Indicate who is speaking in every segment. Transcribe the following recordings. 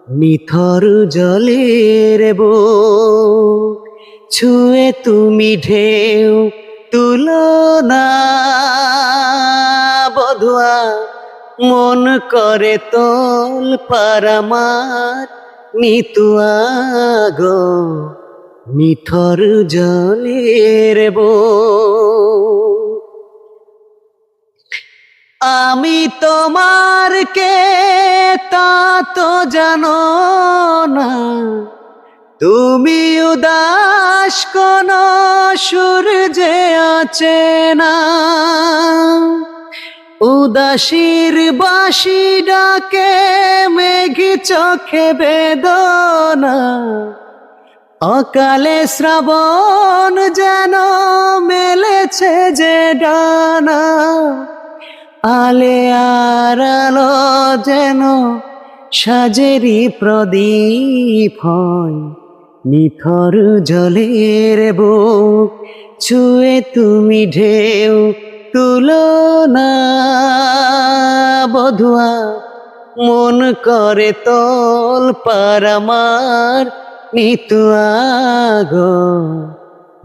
Speaker 1: নিথর জলের বুক ছুঁয়ে তুমি ঢেউ তুলো না বধুয়া, মন করে তোল পারামার নিতুয়া গো নিথর জলের বুক। আমি তোমার কে তা তো জানো না, তুমি উদাস কোন সূর্যে আছে না। উদাসীর বাঁশি ডাকে মেঘি চোখে বেদনা, অকালে শ্রাবণ যেন মেলেছে যে ডানা। আলে আর আলো যেন সাজেরি প্রদীপ হয়, নিথর জলের বুক ছুঁয়ে তুমি ঢেউ তুলো না বধুয়া, মন করে তোল পারামার নিতুয়া গো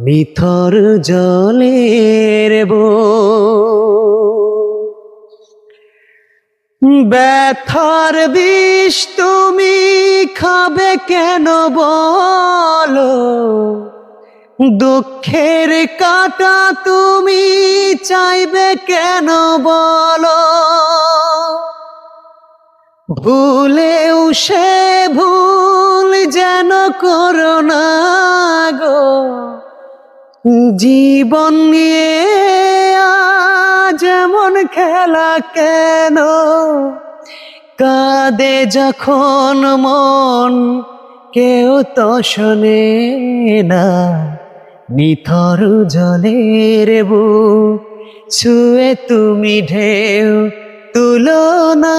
Speaker 1: নিথর জলের বুক। ব্যথার বিষ তুমি খাবে কেন বলো, দুঃখের কাঁটা তুমি চাইবে কেন বলো। ভুলেও সে ভুল যেন করো না গো, জীবন নিয়ে যেমন খেলা কেন। কাঁদে যখন মন কেউ তো শোনে না, নিথর জলের বুক ছুঁয়ে তুমি ঢেউ তুলো না।